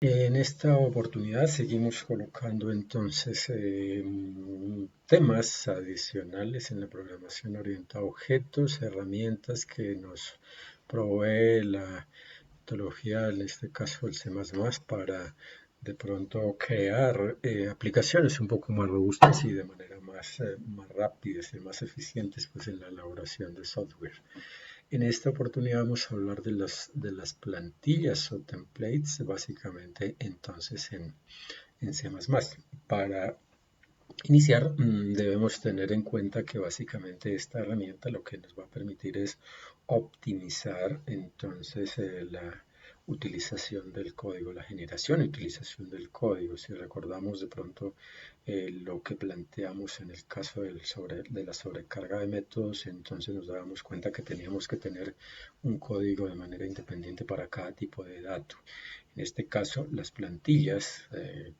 En esta oportunidad seguimos colocando entonces temas adicionales en la programación orientada a objetos, herramientas que nos provee la metodología, en este caso el C++, para de pronto crear aplicaciones un poco más robustas y de manera más rápidas y más eficientes pues, en la elaboración de software. En esta oportunidad vamos a hablar de las plantillas o templates, básicamente entonces en C++. Para iniciar, debemos tener en cuenta que básicamente esta herramienta lo que nos va a permitir es optimizar entonces la utilización del código, la generación y utilización del código. Si recordamos de pronto lo que planteamos en el caso de la sobrecarga de métodos, entonces nos dábamos cuenta que teníamos que tener un código de manera independiente para cada tipo de dato. En este caso, las plantillas,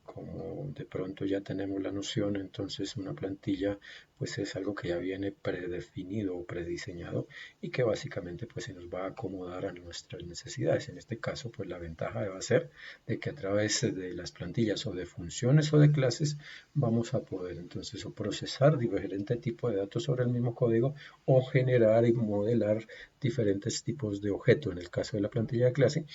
como de pronto ya tenemos la noción, entonces una plantilla pues es algo que ya viene predefinido o prediseñado y que básicamente pues se nos va a acomodar a nuestras necesidades. En este caso pues la ventaja va a ser de que a través de las plantillas o de funciones o de clases vamos a poder entonces o procesar diferente tipo de datos sobre el mismo código o generar y modelar diferentes tipos de objetos. En el caso de la plantilla de clase,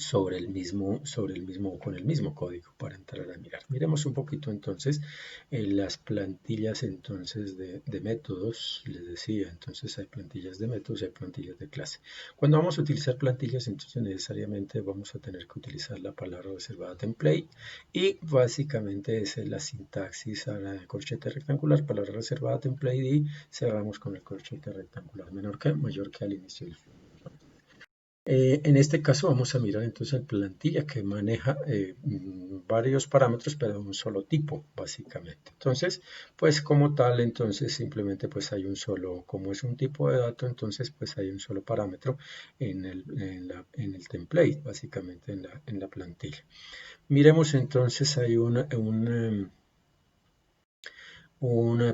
con el mismo código para entrar a mirar. Miremos un poquito entonces las plantillas entonces de métodos, les decía, entonces hay plantillas de métodos y hay plantillas de clase. Cuando vamos a utilizar plantillas, entonces necesariamente vamos a tener que utilizar la palabra reservada template y básicamente esa es la sintaxis a la corchete rectangular, palabra reservada template y cerramos con el corchete rectangular menor que mayor que al inicio del fin. En este caso vamos a mirar entonces la plantilla que maneja varios parámetros, pero de un solo tipo, básicamente. Entonces, pues como tal, entonces simplemente pues hay un solo, como es un tipo de dato, entonces pues hay un solo parámetro en el template, básicamente en la plantilla. Miremos entonces, hay un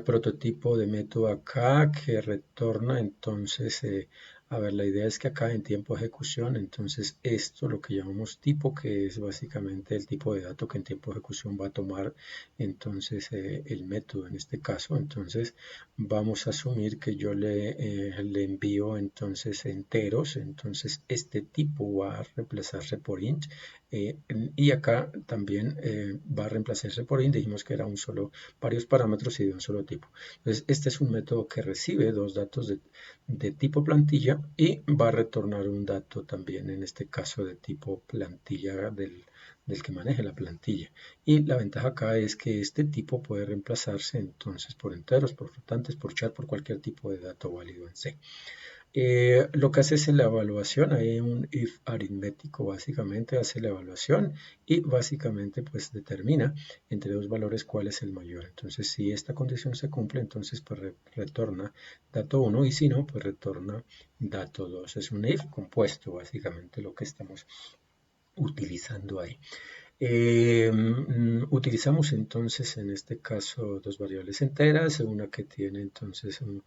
prototipo de método acá que retorna entonces, a ver, la idea es que acá en tiempo de ejecución, entonces esto lo que llamamos tipo, que es básicamente el tipo de dato que en tiempo de ejecución va a tomar entonces el método en este caso, entonces vamos a asumir que yo le envío entonces enteros, entonces este tipo va a reemplazarse por int eh, y acá también va a reemplazarse por int, dijimos que era varios parámetros y de un solo tipo. Entonces, este es un método que recibe dos datos de tipo plantilla y va a retornar un dato también, en este caso de tipo plantilla del que maneje la plantilla. Y la ventaja acá es que este tipo puede reemplazarse entonces por enteros, por flotantes, por char, por cualquier tipo de dato válido en C. Lo que hace es la evaluación, hay un if aritmético básicamente, hace la evaluación y básicamente pues determina entre dos valores cuál es el mayor. Entonces si esta condición se cumple, entonces pues retorna dato 1 y si no, pues retorna dato 2. Es un if compuesto básicamente lo que estamos utilizando ahí. Utilizamos entonces en este caso dos variables enteras, una que tiene entonces un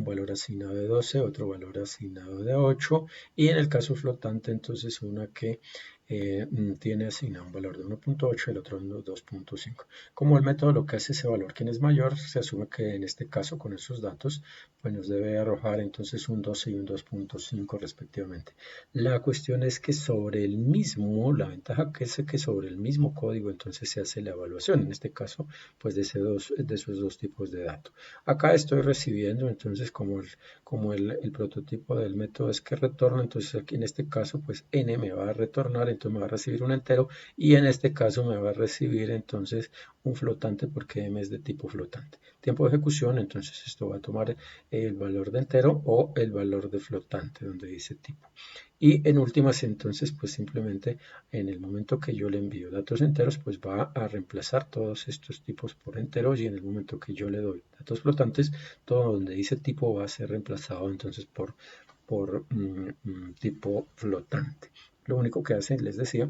valor asignado de 12, otro valor asignado de 8 y en el caso flotante entonces una que tiene asignado un valor de 1.8 y el otro 2.5. Como el método lo que hace ese valor quien es mayor, se asume que en este caso con esos datos pues nos debe arrojar entonces un 12 y un 2.5 respectivamente. La cuestión es que sobre el mismo, la ventaja que es que sobre el mismo código entonces se hace la evaluación, en este caso pues de esos dos tipos de datos. Acá estoy recibiendo entonces como el prototipo del método es que retorna, entonces aquí en este caso pues n me va a retornar, entonces me va a recibir un entero y en este caso me va a recibir entonces un flotante porque m es de tipo flotante. Tiempo de ejecución, entonces esto va a tomar el valor de entero o el valor de flotante donde dice tipo. Y en últimas, entonces, pues simplemente en el momento que yo le envío datos enteros, pues va a reemplazar todos estos tipos por enteros y en el momento que yo le doy datos flotantes, todo donde dice tipo va a ser reemplazado entonces por tipo flotante. Lo único que hace, les decía,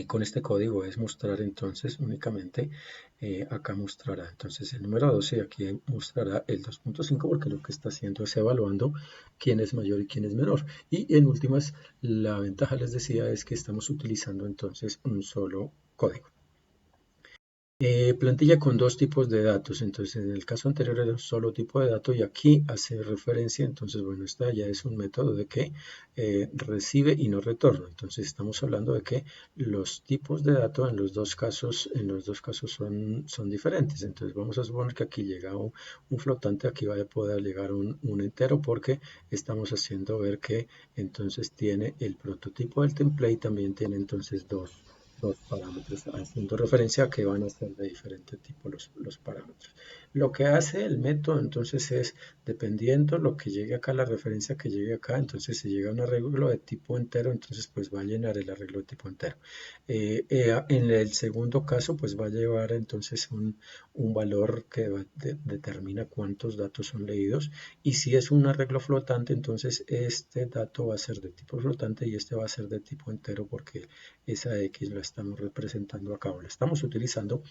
con este código es mostrar entonces únicamente, acá mostrará entonces el número 12 y aquí mostrará el 2.5 porque lo que está haciendo es evaluando quién es mayor y quién es menor. Y en últimas, la ventaja les decía es que estamos utilizando entonces un solo código. Plantilla con dos tipos de datos, entonces en el caso anterior era un solo tipo de dato y aquí hace referencia, entonces bueno, esta ya es un método de que recibe y no retorna, entonces estamos hablando de que los tipos de datos en los dos casos son diferentes, entonces vamos a suponer que aquí llega un flotante, aquí va a poder llegar un entero porque estamos haciendo ver que entonces tiene el prototipo del template, también tiene entonces dos parámetros, haciendo referencia a que van a ser de diferente tipo los parámetros. Lo que hace el método entonces es, dependiendo lo que llegue acá, la referencia que llegue acá, entonces si llega un arreglo de tipo entero, entonces pues va a llenar el arreglo de tipo entero. En el segundo caso pues va a llevar entonces un valor que determina cuántos datos son leídos y si es un arreglo flotante, entonces este dato va a ser de tipo flotante y este va a ser de tipo entero porque esa X la estamos representando acá o la estamos utilizando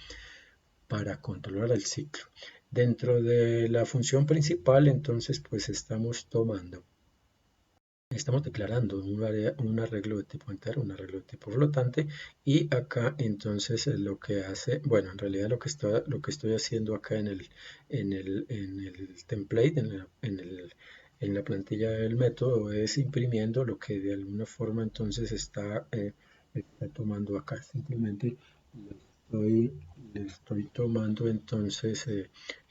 para controlar el ciclo. Dentro de la función principal, entonces, pues estamos declarando un arreglo de tipo entero, un arreglo de tipo flotante, y acá entonces lo que hace, bueno, en realidad lo que estoy haciendo acá en el template, en la plantilla del método, es imprimiendo lo que de alguna forma entonces está tomando acá. Simplemente le estoy tomando entonces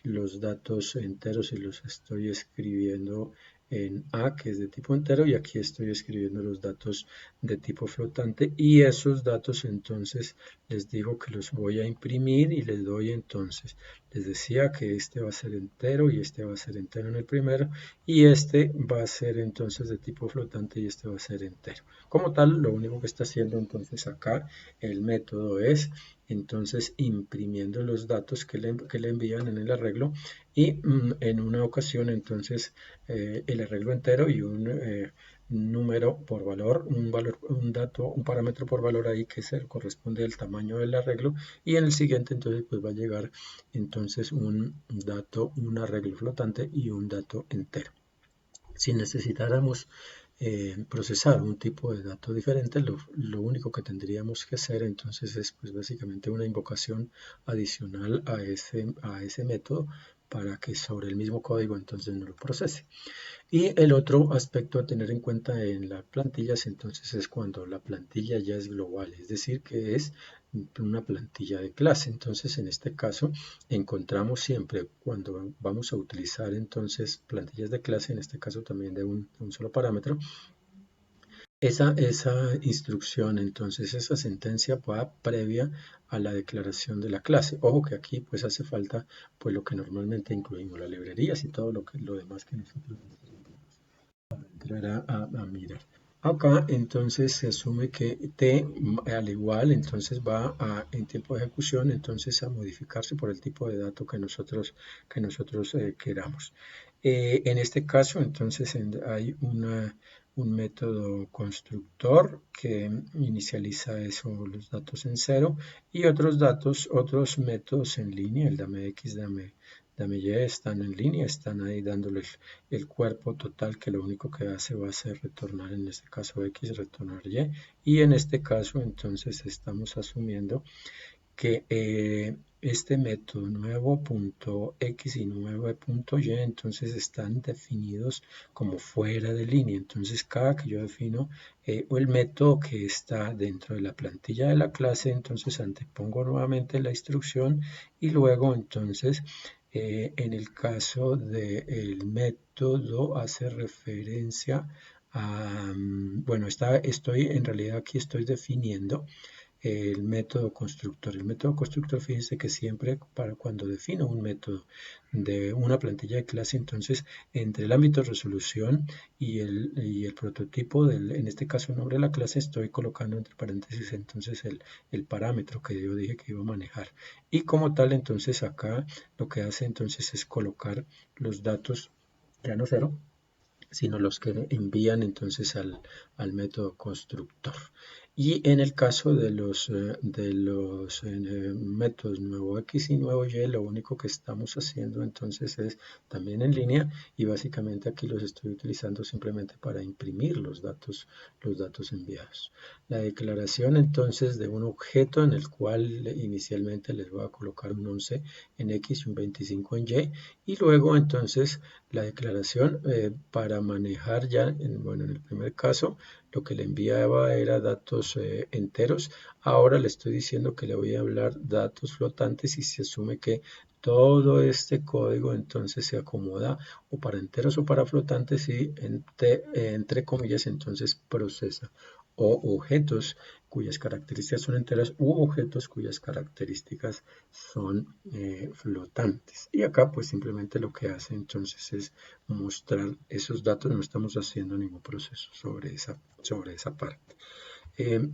los datos enteros y los estoy escribiendo en A, que es de tipo entero, y aquí estoy escribiendo los datos de tipo flotante, y esos datos entonces les digo que los voy a imprimir y les doy entonces, les decía que este va a ser entero y este va a ser entero en el primero, y este va a ser entonces de tipo flotante y este va a ser entero. Como tal, lo único que está haciendo entonces acá el método es entonces imprimiendo los datos que le envían en el arreglo y en una ocasión entonces el arreglo entero y un número por valor, un dato, un parámetro por valor ahí que corresponde al tamaño del arreglo y en el siguiente entonces pues va a llegar entonces un dato, un arreglo flotante y un dato entero. Si necesitáramos procesar un tipo de dato diferente, lo único que tendríamos que hacer entonces es pues básicamente una invocación adicional a ese método para que sobre el mismo código entonces no lo procese. Y el otro aspecto a tener en cuenta en las plantillas entonces es cuando la plantilla ya es global, es decir, que es una plantilla de clase. Entonces, en este caso, encontramos siempre cuando vamos a utilizar entonces plantillas de clase, en este caso también de un solo parámetro, esa instrucción, entonces esa sentencia va previa a la declaración de la clase. Ojo que aquí pues hace falta pues lo que normalmente incluimos, las librerías y todo lo demás que nosotros entrar a mirar. Acá entonces se asume que T al igual entonces va en tiempo de ejecución entonces a modificarse por el tipo de dato que nosotros queramos. En este caso entonces hay un método constructor que inicializa los datos en cero y otros métodos en línea, el dame X, dame Y, están en línea, están ahí dándole el cuerpo total que lo único que hace va a ser retornar, en este caso X, retornar y en este caso entonces estamos asumiendo que este método nuevo.x y nuevo.y entonces están definidos como fuera de línea. Entonces cada que yo defino el método que está dentro de la plantilla de la clase, entonces antepongo nuevamente la instrucción y luego entonces en el caso del método hace referencia a, bueno, en realidad aquí estoy definiendo el método constructor. El método constructor, fíjense que siempre para cuando defino un método de una plantilla de clase, entonces entre el ámbito de resolución y el prototipo, en este caso el nombre de la clase, estoy colocando entre paréntesis entonces el parámetro que yo dije que iba a manejar. Y como tal, entonces acá lo que hace entonces es colocar los datos ya no cero, sino los que envían entonces al método constructor. Y en el caso de los métodos nuevo X y nuevo Y, lo único que estamos haciendo entonces es también en línea y básicamente aquí los estoy utilizando simplemente para imprimir los datos enviados. La declaración entonces de un objeto en el cual inicialmente les voy a colocar un 11 en X y un 25 en Y y luego entonces la declaración para manejar ya, bueno, en el primer caso lo que le enviaba era datos enteros, ahora le estoy diciendo que le voy a hablar datos flotantes y se asume que todo este código entonces se acomoda o para enteros o para flotantes y entre comillas entonces procesa o objetos cuyas características son enteras u objetos cuyas características son flotantes. Y acá pues simplemente lo que hace entonces es mostrar esos datos, no estamos haciendo ningún proceso sobre esa parte.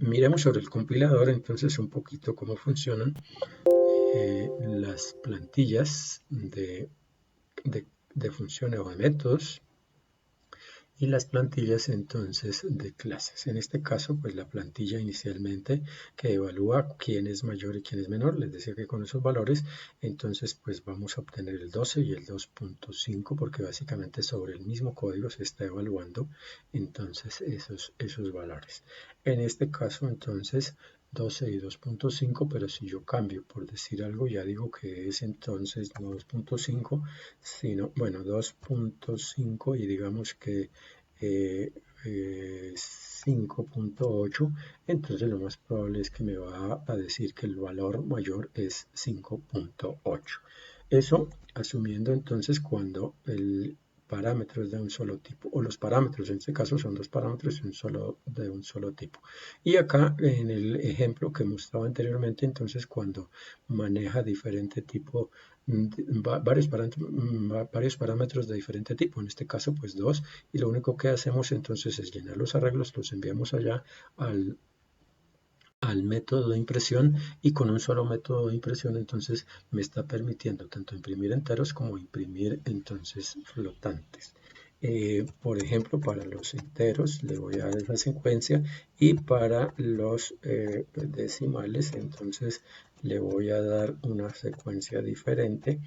Miremos sobre el compilador entonces un poquito cómo funcionan las plantillas de funciones o de métodos y las plantillas entonces de clases. En este caso, pues la plantilla inicialmente que evalúa quién es mayor y quién es menor, les decía que con esos valores, entonces pues vamos a obtener el 12 y el 2.5 porque básicamente sobre el mismo código se está evaluando entonces esos valores. En este caso entonces 12 y 2.5, pero si yo cambio por decir algo, ya digo que es entonces no 2.5, sino, bueno, 2.5 y digamos que 5.8, entonces lo más probable es que me va a decir que el valor mayor es 5.8. Eso asumiendo entonces cuando el parámetro es de un solo tipo, o los parámetros en este caso son dos parámetros de un solo tipo. Y acá en el ejemplo que mostraba anteriormente, entonces cuando maneja diferente tipo, varios parámetros de diferente tipo, en este caso pues dos, y lo único que hacemos entonces es llenar los arreglos, los enviamos allá al método de impresión y con un solo método de impresión entonces me está permitiendo tanto imprimir enteros como imprimir entonces flotantes. Por ejemplo, para los enteros le voy a dar esa secuencia y para los decimales entonces le voy a dar una secuencia diferente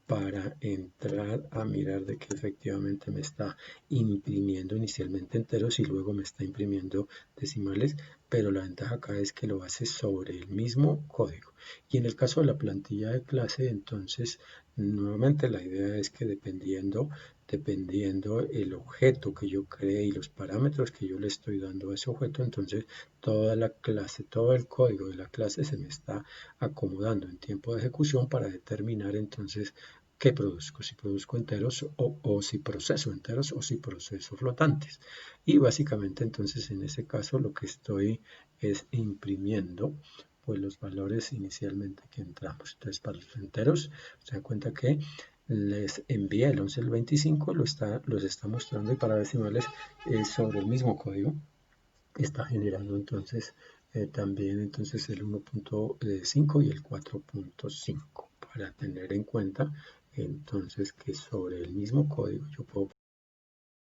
para entrar a mirar de que efectivamente me está imprimiendo inicialmente enteros y luego me está imprimiendo decimales, pero la ventaja acá es que lo hace sobre el mismo código. Y en el caso de la plantilla de clase, entonces, nuevamente la idea es que dependiendo el objeto que yo cree y los parámetros que yo le estoy dando a ese objeto, entonces toda la clase, todo el código de la clase se me está acomodando en tiempo de ejecución para determinar entonces qué produzco, si produzco enteros o si proceso enteros o si proceso flotantes. Y básicamente entonces en ese caso lo que estoy es imprimiendo pues los valores inicialmente que entramos. Entonces para los enteros se dan cuenta que les envía el 11 el 25, los está mostrando y para decimales sobre el mismo código está generando entonces también entonces el 1.5 y el 4.5 para tener en cuenta entonces que sobre el mismo código yo puedo